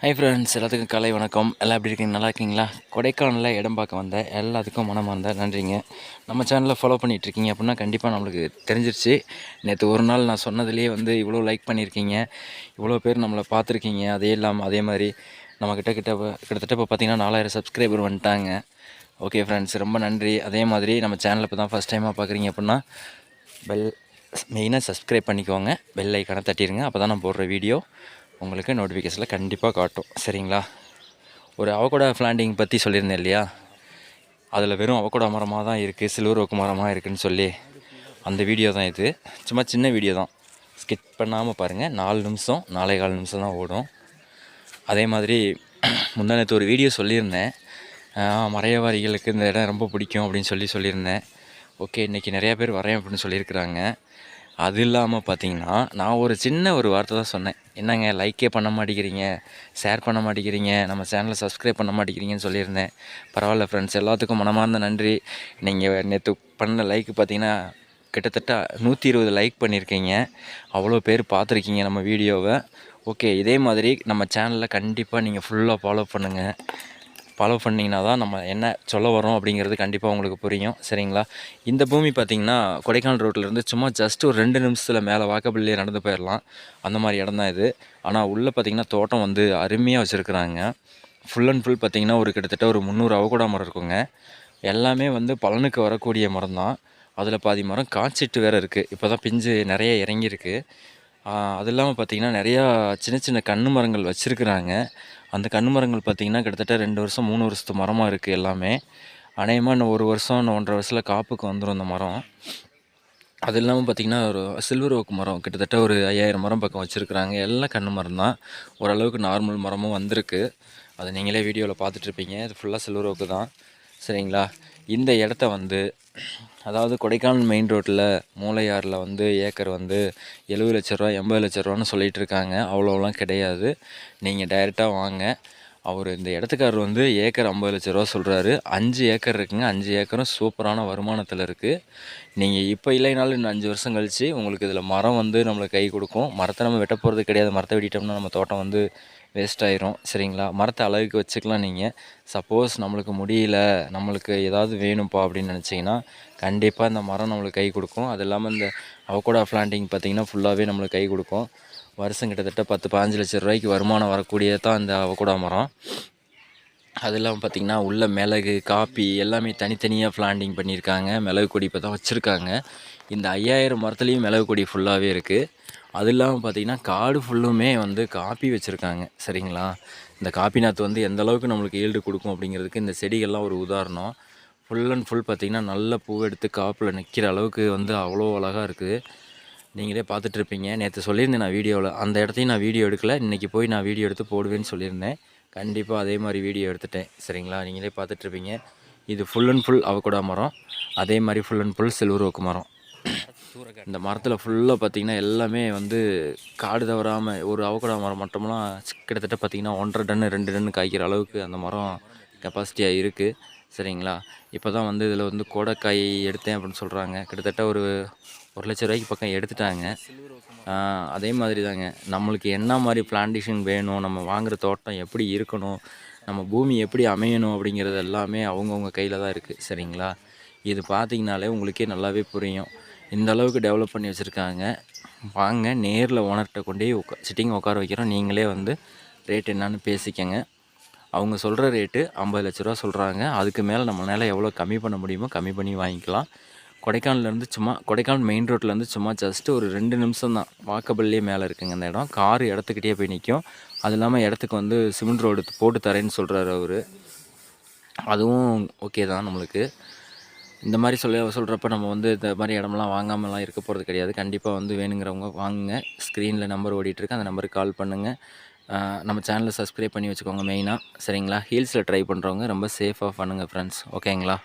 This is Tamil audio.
ஹை ஃப்ரெண்ட்ஸ், எல்லாத்துக்கும் காலை வணக்கம். எல்லாம் எப்படி இருக்கீங்க? நல்லா இருக்கீங்களா? கொடைக்கானலில் இடம் பார்க்க வந்த எல்லாத்துக்கும் மனமார்ந்த நன்றிங்க. நம்ம சேனலை ஃபாலோ பண்ணிகிட்ருக்கீங்க அப்படின்னா கண்டிப்பாக நம்மளுக்கு தெரிஞ்சிருச்சு. நேற்று ஒரு நாள் நான் சொன்னதுலேயே இவ்வளோ லைக் பண்ணியிருக்கீங்க, இவ்வளோ பேர் நம்மளை பார்த்துருக்கீங்க. அதே இல்லாமல் அதே மாதிரி நம்ம கிட்டத்தட்ட இப்போ பார்த்திங்கன்னா 4000 சப்ஸ்கிரைபர் வந்துட்டாங்க. ஓகே ஃப்ரெண்ட்ஸ், ரொம்ப நன்றி. அதே மாதிரி நம்ம சேனலை இப்போ தான் ஃபஸ்ட் டைமாக பார்க்குறீங்க அப்படின்னா மெயினாக சப்ஸ்கிரைப் பண்ணிக்கோங்க, பெல் ஐக்கானை தட்டிடுங்க. அப்போ தான் நான் போடுற வீடியோ உங்களுக்கு நோட்டிஃபிகேஷனில் கண்டிப்பாக காட்டும். சரிங்களா? ஒரு அவகோடா பிளான்டிங் பற்றி சொல்லியிருந்தேன் இல்லையா? அதில் வெறும் அவகோடா மரமாக தான் இருக்குது, சில்வர் ஓக்கு மரமாக இருக்குதுன்னு சொல்லி அந்த வீடியோ தான் இது. சும்மா சின்ன வீடியோ தான், ஸ்கிப் பண்ணாமல் பாருங்கள். 4 நிமிஷம் 4.25 நிமிஷம் தான் ஓடும். அதே மாதிரி முந்தானத்து ஒரு வீடியோ சொல்லியிருந்தேன், மறையவாரிகளுக்கு இந்த இடம் ரொம்ப பிடிக்கும் அப்படின்னு சொல்லியிருந்தேன். ஓகே, இன்றைக்கி நிறையா பேர் வரேன் அப்படின்னு சொல்லியிருக்கிறாங்க. அது இல்லாமல் பார்த்தீங்கன்னா, நான் ஒரு சின்ன வார்த்தை தான் சொன்னேன். என்னங்க லைக்கே பண்ண மாட்டேங்கிறீங்க, ஷேர் பண்ண மாட்டேங்கிறீங்க, நம்ம சேனலை சப்ஸ்கிரைப் பண்ண மாட்டேங்கிறீங்கன்னு சொல்லியிருந்தேன். பரவாயில்ல ஃப்ரெண்ட்ஸ், எல்லாத்துக்கும் மனமார்ந்த நன்றி. நீங்கள் நேற்று பண்ண லைக் பார்த்தீங்கன்னா கிட்டத்தட்ட 120 லைக் பண்ணியிருக்கீங்க. அவ்வளோ பேர் பார்த்துருக்கீங்க நம்ம வீடியோவை. ஓகே, இதே மாதிரி நம்ம சேனலில் கண்டிப்பாக நீங்கள் ஃபுல்லாக ஃபாலோ பண்ணுங்கள். ஃபாலோ பண்ணிங்கன்னா தான் நம்ம என்ன சொல்ல வரோம் அப்படிங்கிறது கண்டிப்பாக உங்களுக்கு புரியும். சரிங்களா? இந்த பூமி பார்த்திங்கன்னா கொடைக்கானல் ரோட்டிலேருந்து சும்மா ஜஸ்ட் ஒரு 2 நிமிஷத்தில் மேலே வாக்கபிள்லேயே நடந்து போயிடலாம். அந்த மாதிரி இடம் தான் இது. ஆனால் உள்ளே பார்த்திங்கன்னா தோட்டம் அருமையாக வச்சுருக்குறாங்க. ஃபுல் அண்ட் ஃபுல் பார்த்திங்கன்னா கிட்டத்தட்ட ஒரு 300 அவகோடா மரம் இருக்குங்க. எல்லாமே பலனுக்கு வரக்கூடிய மரம் தான். அதில் பாதி மரம் காய்ச்சிட்டு வேறு இருக்குது. இப்போ தான் பிஞ்சு நிறைய இறங்கியிருக்கு. அது இல்லாமல் பார்த்திங்கன்னா நிறையா சின்ன சின்ன கன்று மரங்கள் வச்சுருக்குறாங்க. அந்த கன்று மரங்கள் பார்த்திங்கன்னா கிட்டத்தட்ட 2 வருஷம் 3 வருஷத்து மரமாக இருக்குது எல்லாமே. அநேகமாக இன்னும் 1 வருஷம் இன்னும் 1.5 வருஷத்தில் காப்புக்கு வந்துடும் அந்த மரம். அது இல்லாமல் பார்த்திங்கன்னா ஒரு சில்வர் ஓக்கு மரம் கிட்டத்தட்ட ஒரு 5000 மரம் பக்கம் வச்சுருக்குறாங்க. எல்லாம் கன்று மரம் தான். ஓரளவுக்கு நார்மல் மரமும் வந்திருக்கு. அதை நீங்களே வீடியோவில் பார்த்துட்ருப்பீங்க. இது ஃபுல்லாக சில்வர் ஓக்கு தான். சரிங்களா? இந்த இடத்த அதாவது கொடைக்கானல் மெயின் ரோட்டில் மூளையாறில் ஏக்கர் 70 லட்ச ரூபா 80 லட்ச ரூபான்னு சொல்லிகிட்டு இருக்காங்க. அவ்வளோலாம் கிடையாது. நீங்கள் டைரெக்டாக வாங்க. அவர் இந்த இடத்துக்காரர் ஏக்கர் 50 லட்ச ரூபா சொல்கிறாரு. 5 ஏக்கர் இருக்குங்க. 5 ஏக்கரும் சூப்பரான வருமானத்தில் இருக்குது. நீங்கள் இப்போ இல்லைனாலும் இன்னும் 5 வருஷம் கழித்து உங்களுக்கு இதில் மரம் நம்மளுக்கு கை கொடுக்கும். மரத்தை நம்ம வெட்ட போகிறது கிடையாது. மரத்தை வெட்டிட்டோம்னா நம்ம தோட்டம் வேஸ்ட் ஆயிரும். சரிங்களா? மரத்தை அழகுக்கு வச்சுக்கலாம். நீங்கள் சப்போஸ் நம்மளுக்கு முடியல, நம்மளுக்கு ஏதாவது வேணும்ப்பா அப்படின்னு நினச்சிங்கன்னா கண்டிப்பாக இந்த மரம் நம்மளுக்கு கை கொடுக்கும். அது இல்லாமல் இந்த அவகோடா பிளான்டிங் பார்த்திங்கன்னா ஃபுல்லாகவே நம்மளுக்கு கை கொடுக்கும். வருஷம் கிட்டத்தட்ட 10-15 லட்ச ரூபாய்க்கு வருமானம் வரக்கூடியது தான் இந்த அவகோடா மரம். அது இல்லாமல் பார்த்திங்கன்னா உள்ள மிளகு, காப்பி எல்லாமே தனித்தனியாக பிளான்டிங் பண்ணியிருக்காங்க. மிளகு கொடி இப்போ தான் வச்சுருக்காங்க. இந்த 5000 மரத்துலேயும் மிளகு கொடி ஃபுல்லாகவே இருக்குது. அது இல்லாமல் பார்த்திங்கன்னா காடு ஃபுல்லுமே காப்பி வச்சுருக்காங்க. சரிங்களா? இந்த காப்பி நாற்று எந்த அளவுக்கு நம்மளுக்கு ஈல்டு கொடுக்கும் அப்படிங்கிறதுக்கு இந்த செடிகள்லாம் ஒரு உதாரணம். ஃபுல் அண்ட் ஃபுல் பார்த்திங்கன்னா நல்ல பூவெடுத்து காப்பில் நிற்கிற அளவுக்கு அவ்வளோ அழகாக இருக்குது. நீங்களே பார்த்துட்ருப்பீங்க. நேற்று சொல்லியிருந்தேன் நான் வீடியோவில், அந்த இடத்தையும் நான் வீடியோ எடுக்கலை. இன்றைக்கி போய் நான் வீடியோ எடுத்து போடுவேன்னு சொல்லியிருந்தேன். கண்டிப்பாக அதே மாதிரி வீடியோ எடுத்துட்டேன். சரிங்களா? நீங்களே பார்த்துட்ருப்பீங்க. இது ஃபுல் அண்ட் ஃபுல் அவகோடா மரம். அதே மாதிரி ஃபுல் அண்ட் ஃபுல் சில்வர் ஓக்கு மரம். இந்த மரத்தில் ஃபுல்லாக பார்த்திங்கன்னா எல்லாமே காடு தவறாமல் ஒரு அவகோடா மரம் மட்டும்லாம் கிட்டத்தட்ட பார்த்திங்கன்னா 1.5 டன் 2 டன் காய்க்கிற அளவுக்கு அந்த மரம் கெப்பாசிட்டியாக இருக்குது. சரிங்களா? இப்போ தான் இதில் கோடைக்காய் எடுத்தேன் அப்படின்னு சொல்கிறாங்க. கிட்டத்தட்ட ஒரு 1 லட்ச ரூபாய்க்கு பக்கம் எடுத்துட்டாங்க. அதே மாதிரி தாங்க, நம்மளுக்கு என்ன மாதிரி பிளான்டேஷன் வேணும், நம்ம வாங்குகிற தோட்டம் எப்படி இருக்கணும், நம்ம பூமி எப்படி அமையணும் அப்படிங்கிறது எல்லாமே அவங்கவுங்க கையில் தான் இருக்குது. சரிங்களா? இது பார்த்திங்கனாலே உங்களுக்கே நல்லாவே புரியும். இந்த அளவுக்கு டெவலப் பண்ணி வச்சுருக்காங்க. வாங்க, நேரில் ஓனர்கிட்ட கொண்டே சிட்டிங் உட்கார வைக்கிறோம். நீங்களே ரேட் என்னான்னு பேசிக்கங்க. அவங்க சொல்கிற ரேட்டு 50 லட்ச ரூபா சொல்கிறாங்க. அதுக்கு மேலே நம்மளால் எவ்வளோ கம்மி பண்ண முடியுமோ கம்மி பண்ணி வாங்கிக்கலாம். கொடைக்கானல் மெயின் ரோட்லேருந்து சும்மா ஜஸ்ட்டு ஒரு 2 நிமிஷம் தான் வாக்கபிள்லேயே மேலே இருக்குங்க அந்த இடம். காரு இடத்துக்கிட்டே போய் நிற்கும். அது இல்லாமல் இடத்துக்கு சிமெண்ட் ரோடு போட்டு தரேன்னு சொல்கிறாரு அவர். அதுவும் ஓகே தான் நம்மளுக்கு. இந்த மாதிரி சொல்கிறப்ப நம்ம இந்த மாதிரி இடமெல்லாம் வாங்காமலாம் இருக்க போகிறது கிடையாது. கண்டிப்பாக வேணுங்கிறவங்க வாங்குங்க. ஸ்க்ரீனில் நம்பர் ஓடிட்டுருக்கு, அந்த நம்பருக்கு கால் பண்ணுங்கள். நம்ம சேனலை சப்ஸ்கிரைப் பண்ணி வச்சுக்கோங்க மெயினாக. சரிங்களா? ஹீல்ஸில் ட்ரை பண்ணுறவங்க ரொம்ப சேஃபாக பண்ணுங்கள் ஃப்ரெண்ட்ஸ். ஓகேங்களா?